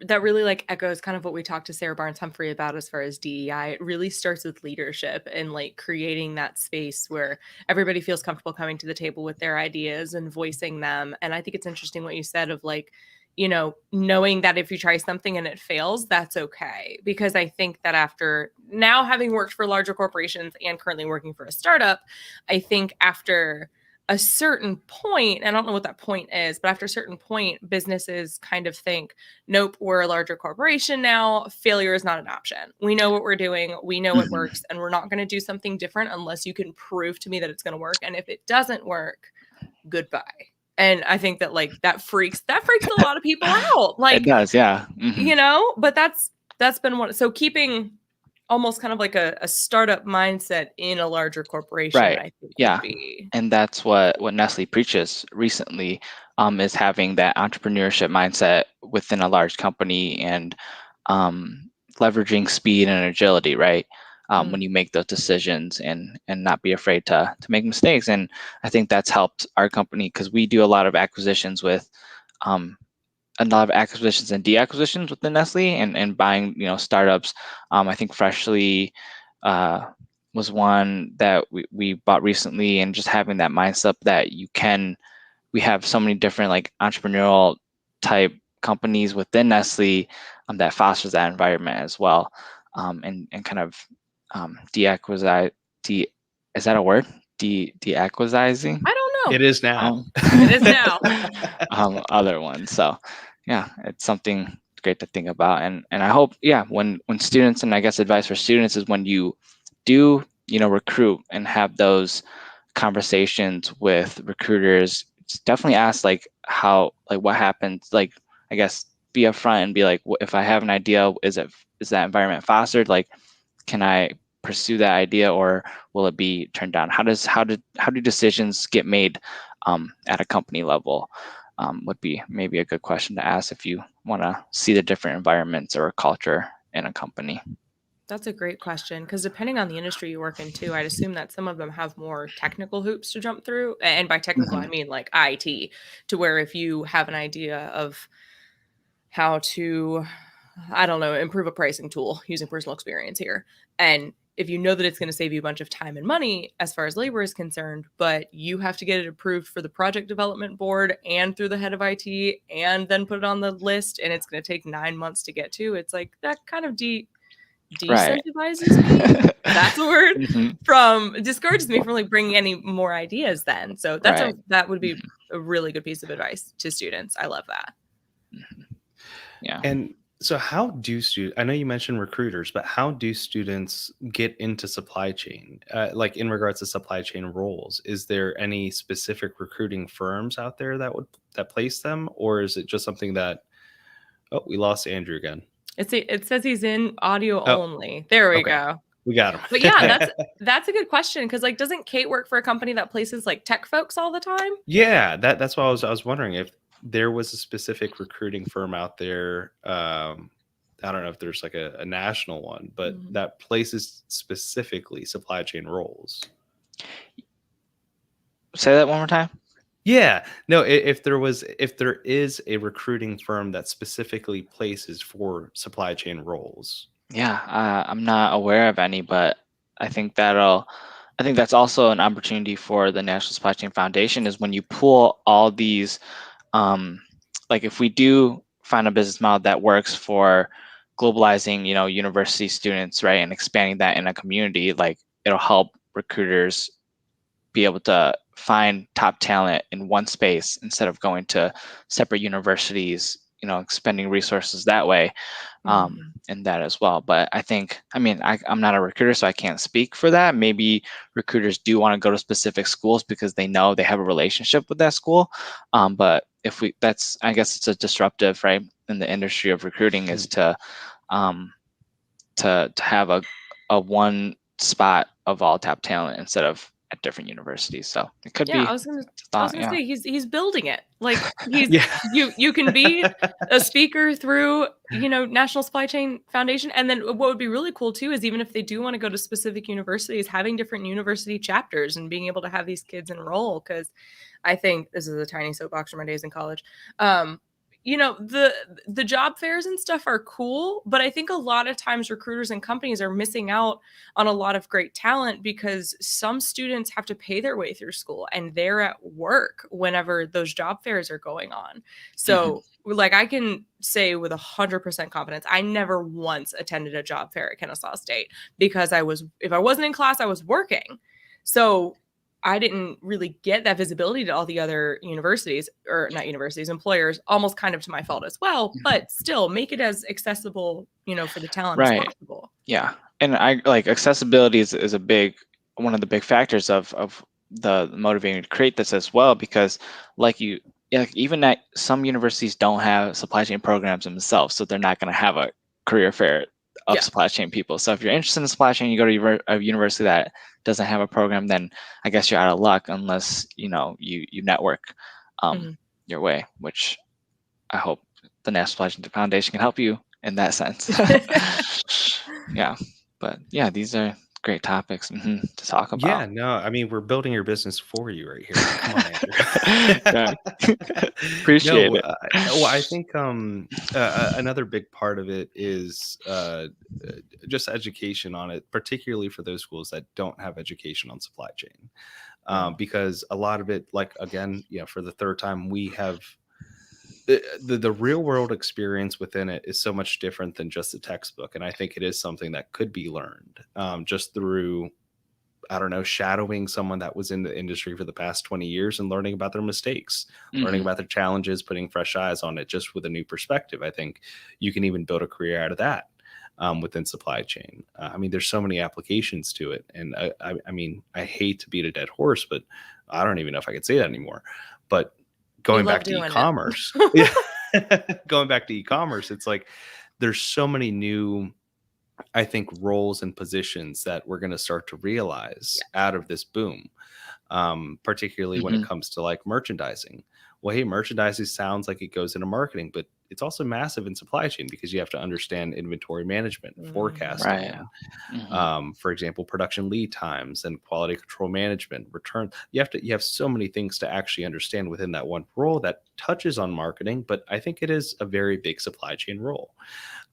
That really like echoes kind of what we talked to Sarah Barnes Humphrey about as far as DEI. It really starts with leadership and like creating that space where everybody feels comfortable coming to the table with their ideas and voicing them. And I think it's interesting what you said of like, knowing that if you try something and it fails, that's okay. Because I think that after now having worked for larger corporations and currently working for a startup, I think after a certain point, I don't know what that point is, but after a certain point, businesses kind of think, nope, we're a larger corporation now. Failure is not an option. We know what we're doing. We know it works, and we're not going to do something different unless you can prove to me that it's going to work. And if it doesn't work, goodbye. And I think that like that freaks a lot of people out. Like, It does, yeah. you know, but that's been one. So keeping almost kind of like a startup mindset in a larger corporation, Right. I think Yeah. would be. And that's what Nestle preaches recently, is having that entrepreneurship mindset within a large company and leveraging speed and agility, right? When you make those decisions and not be afraid to make mistakes. And I think that's helped our company because we do a lot of acquisitions with a lot of acquisitions and deacquisitions within Nestle and buying, startups. I think Freshly was one that we bought recently, and just having that mindset that we have so many different like entrepreneurial type companies within Nestle that fosters that environment as well. And kind of deacquisize, is that a word? Deacquisizing? I don't know. It is now. It is now. Other ones. So yeah, it's something great to think about. And I hope, when students, and I guess advice for students is when you do, recruit and have those conversations with recruiters, definitely ask like what happens, like, I guess be upfront and be like, if I have an idea, is that environment fostered? Like, can I pursue that idea, or will it be turned down? How do decisions get made at a company level? Would be maybe a good question to ask if you want to see the different environments or culture in a company. That's a great question, because depending on the industry you work in too, I'd assume that some of them have more technical hoops to jump through. And by technical, I mean like IT, to where if you have an idea of how to, I don't know, improve a pricing tool using personal experience here, and if you know that it's going to save you a bunch of time and money as far as labor is concerned, but you have to get it approved for the project development board and through the head of IT and then put it on the list, and it's going to take 9 months to get to, it's like that kind of decentivizes me. That's a word. Discourages me from like bringing any more ideas then. So that would be a really good piece of advice to students. I love that. Yeah. And so how do students, I know you mentioned recruiters, but how do students get into supply chain? Like in regards to supply chain roles, is there any specific recruiting firms out there that place them? Or is it just something that, oh, we lost Andrew again. It says he's in audio only. There we go. We got him. But yeah, that's a good question, because like, doesn't Kate work for a company that places like tech folks all the time? Yeah, that's why I was wondering if there was a specific recruiting firm out there. I don't know if there's like a national one, but that places specifically supply chain roles. Say that one more time. Yeah, no, if there is a recruiting firm that specifically places for supply chain roles. Yeah, I'm not aware of any, but I think that's also an opportunity for the National Supply Chain Foundation, is when you pull all these, like if we do find a business model that works for globalizing, university students, right, and expanding that in a community, like it'll help recruiters be able to find top talent in one space instead of going to separate universities, expending resources that way, and that as well. But I'm not a recruiter, so I can't speak for that. Maybe recruiters do want to go to specific schools because they know they have a relationship with that school. But I guess it's a disruptive, right, in the industry of recruiting, is to have a one spot of all top talent instead of at different universities. So it could be. I was gonna say he's building it. Like you can be a speaker through National Supply Chain Foundation, and then what would be really cool too is, even if they do want to go to specific universities, having different university chapters and being able to have these kids enroll. Because I think this is a tiny soapbox from my days in college. The job fairs and stuff are cool, but I think a lot of times recruiters and companies are missing out on a lot of great talent because some students have to pay their way through school and they're at work whenever those job fairs are going on. So like, I can say with 100% confidence, I never once attended a job fair at Kennesaw State because if I wasn't in class, I was working. So I didn't really get that visibility to all the other universities, or not universities, employers, almost kind of to my fault as well, but still make it as accessible, for the talent as possible. Yeah. And I like accessibility is one of the big factors of the motivating to create this as well, because like even at some universities don't have supply chain programs themselves, so they're not going to have a career fair of Yeah. supply chain people. So if you're interested in supply chain, you go to a university that doesn't have a program, then I guess you're out of luck unless you network your way, which I hope the National Supply Chain Foundation can help you in that sense. Yeah, but yeah, these are great topics to talk about. Yeah, no, I mean, we're building your business for you right here. Come on, Andrew. Yeah. Appreciate No, it. well, I think another big part of it is just education on it, particularly for those schools that don't have education on supply chain, because a lot of it, like again, for the third time, we have the real world experience within it is so much different than just a textbook, and I think it is something that could be learned just through, I don't know, shadowing someone that was in the industry for the past 20 years and learning about their mistakes, learning about their challenges, putting fresh eyes on it just with a new perspective. I think you can even build a career out of that within supply chain. I mean, there's so many applications to it. And I mean, I hate to beat a dead horse, but I don't even know if I could say that anymore. But going back to e-commerce, going back to e-commerce, it's like there's so many new, I think, roles and positions that we're going to start to realize out of this boom, particularly when it comes to like merchandising. Well, hey, merchandising sounds like it goes into marketing, but it's also massive in supply chain because you have to understand inventory management, forecasting, and, for example, production lead times and quality control management, return. You have so many things to actually understand within that one role that touches on marketing, but I think it is a very big supply chain role.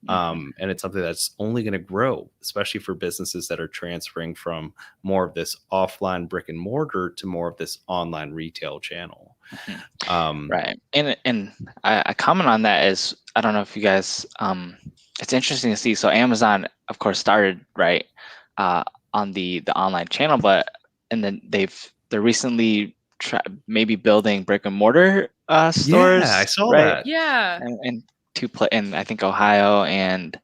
And it's something that's only going to grow, especially for businesses that are transferring from more of this offline brick and mortar to more of this online retail channel. Right. And I comment on that is, I don't know if you guys, it's interesting to see. So Amazon, of course, started on the online channel, and then they're recently maybe building brick and mortar stores. Yeah, I saw right? that. Yeah. And in I think Ohio and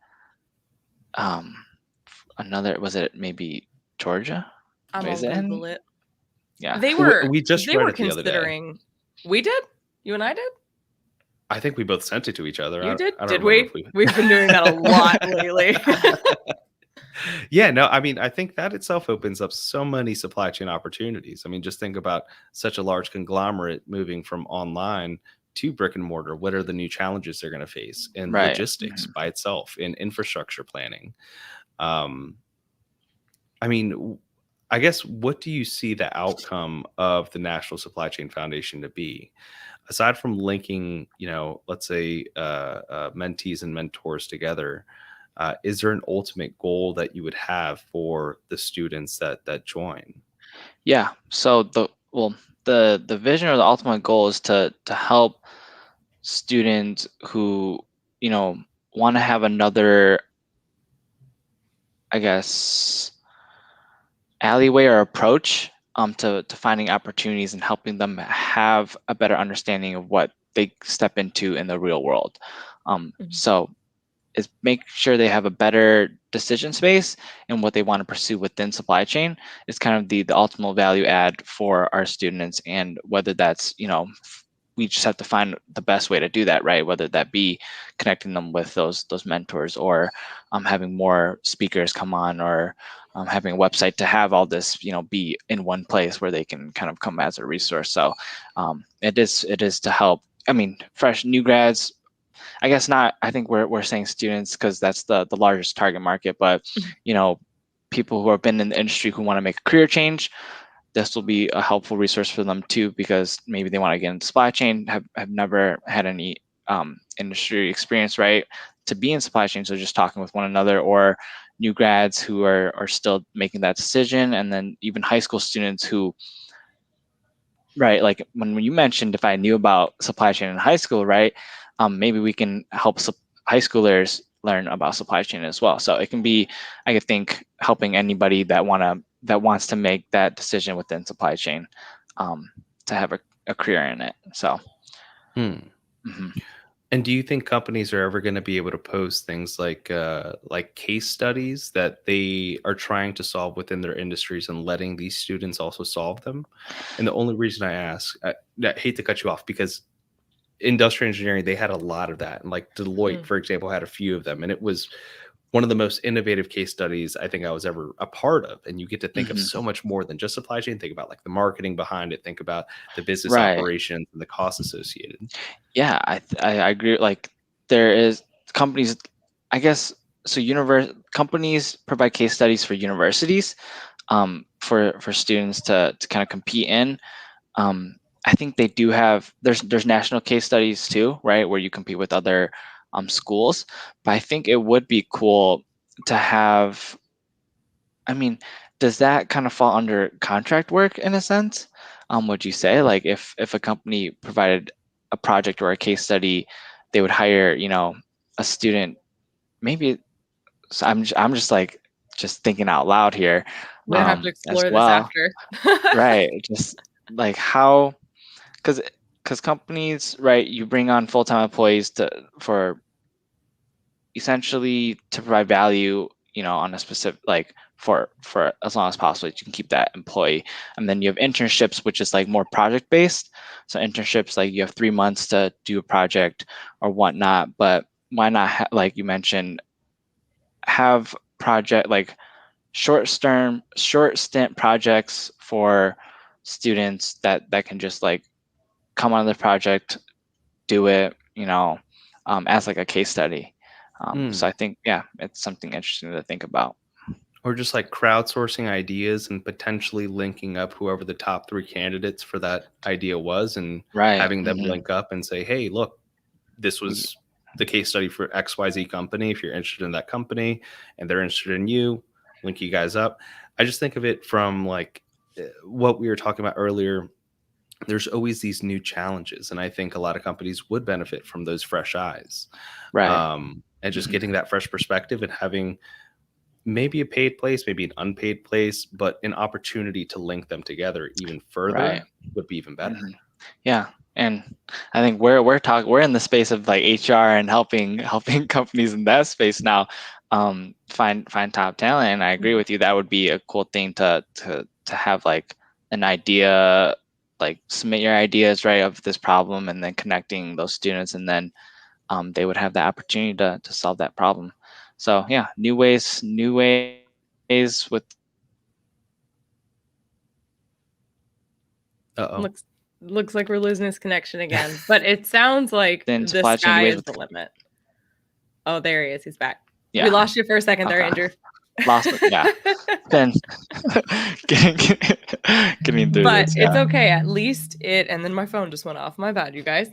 another, was it maybe Georgia? I'm Is gonna it? Google it. Yeah. They were We just they read were it the other day. considering. We did? You and I did? I think we both sent it to each other. You did? I don't Did remember we? if We've been doing that a lot lately. Yeah, no, I mean, I think that itself opens up so many supply chain opportunities. I mean, just think about such a large conglomerate moving from online to brick and mortar. What are the new challenges they're going to face in logistics by itself, in infrastructure planning? I mean, I guess, what do you see the outcome of the National Supply Chain Foundation to be? Aside from linking, let's say mentees and mentors together, is there an ultimate goal that you would have for the students that join? Yeah. So the vision or the ultimate goal is to help students who want to have another, I guess, alleyway or approach to finding opportunities and helping them have a better understanding of what they step into in the real world. So is make sure they have a better decision space and what they want to pursue within supply chain is kind of the ultimate value add for our students. And whether that's, we just have to find the best way to do that, right? Whether that be connecting them with those mentors, or having more speakers come on, or having a website to have all this, be in one place where they can kind of come as a resource. So it is to help. I mean, fresh new grads, I guess not. I think we're saying students because that's the largest target market. But people who have been in the industry who want to make a career change, this will be a helpful resource for them too, because maybe they want to get into supply chain, have never had any industry experience, right, to be in supply chain. So just talking with one another, or new grads who are still making that decision, and then even high school students who, right, like when you mentioned if I knew about supply chain in high school, right, maybe we can help high schoolers learn about supply chain as well. So it can be, I could think, helping anybody that wants to make that decision within supply chain to have a career in it. So And do you think companies are ever going to be able to post things like case studies that they are trying to solve within their industries and letting these students also solve them? And the only reason I ask, I hate to cut you off because industrial engineering, they had a lot of that. And like Deloitte, Mm. for example, had a few of them. And it was one of the most innovative case studies I think I was ever a part of. And you get to think of Mhm. so much more than just supply chain. Think about like the marketing behind it, think about the business Right. operations and the costs associated. Yeah, I agree. Like there is companies, I guess. So companies provide case studies for universities, for students to kind of compete in. Um, I think they do have there's national case studies too, right, where you compete with other schools. But I think it would be cool to have. I mean, does that kind of fall under contract work in a sense? Would you say like if a company provided a project or a case study, they would hire, a student, maybe. So I'm just like just thinking out loud here, We're gonna have to as explore this well, after. right? Just like how, because companies, right, you bring on full-time employees for essentially to provide value, on a specific, like for as long as possible, you can keep that employee. And then you have internships, which is like more project based. So internships, like you have 3 months to do a project or whatnot. But why not, like you mentioned, have project like short stint projects for students that can just like come on the project, do it, as like a case study. So I think, yeah, it's something interesting to think about. Or just like crowdsourcing ideas and potentially linking up whoever the top 3 candidates for that idea was and Right. having them link up and say, "Hey, look, this was the case study for XYZ company. If you're interested in that company and they're interested in you, link you guys up." I just think of it from like what we were talking about earlier. There's always these new challenges, and I think a lot of companies would benefit from those fresh eyes, Right. and just Mhm. getting that fresh perspective and having maybe a paid place, maybe an unpaid place, but an opportunity to link them together even Right. further would be even better. Mhm. Yeah. And I think we're in the space of like HR and helping companies in that space now, find top talent. And I agree with you. That would be a cool thing to have like an idea, like submit your ideas, right, of this problem, and then connecting those students, and then they would have the opportunity to solve that problem. So yeah, new ways with. Uh-oh. Looks like we're losing this connection again, but it sounds like Then the supply chain, new sky ways is with. the limit. Oh, there he is. He's back. We Yeah. lost you for a second there, Okay. Andrew. Lost it. Yeah. Then getting through But this. it's Yeah. okay. At least and then my phone just went off. My bad, you guys.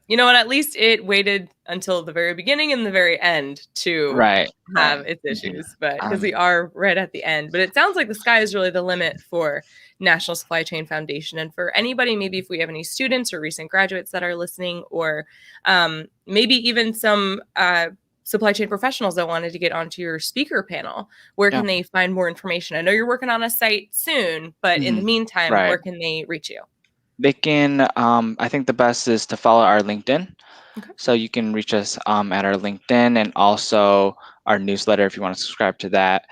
You know what? At least it waited until the very beginning and the very end to Right. have Right. its Mhm. issues, but because we are right at the end. But it sounds like the sky is really the limit for National Supply Chain Foundation, and for anybody, maybe if we have any students or recent graduates that are listening, or maybe even some supply chain professionals that wanted to get onto your speaker panel, where Yeah. can they find more information? I know you're working on a site soon, but in the Mhm. meantime, Right. where can they reach you? They can. I think the best is to follow our LinkedIn. Okay. So you can reach us at our LinkedIn, and also our newsletter if you want to subscribe to that.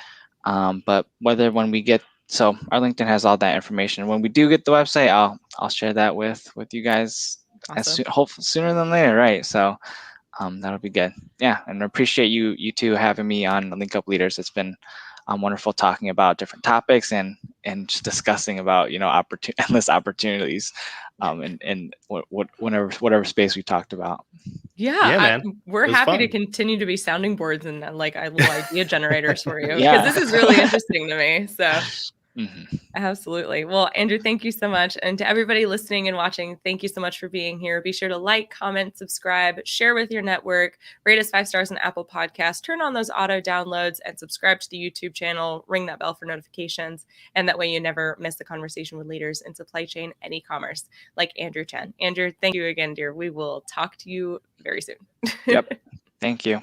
But when we get, so our LinkedIn has all that information. When we do get the website, I'll share that with you guys Awesome. hopefully sooner than later, right? So that'll be good. Yeah, and I appreciate you two having me on Link Up Leaders. It's been wonderful talking about different topics and just discussing about endless opportunities, in whatever space we talked about. Yeah, Yeah, man. we're It was happy to fun. continue to be sounding boards and like little idea generators for you, because Yeah. this is really interesting to me. So Mhm. absolutely. Well, Andrew, thank you so much. And to everybody listening and watching, thank you so much for being here. Be sure to like, comment, subscribe, share with your network, rate us 5 stars on Apple Podcasts, turn on those auto downloads, and subscribe to the YouTube channel. Ring that bell for notifications. And that way you never miss a conversation with leaders in supply chain and e-commerce like Andrew Chen. Andrew, thank you again, dear. We will talk to you very soon. Yep. Thank you.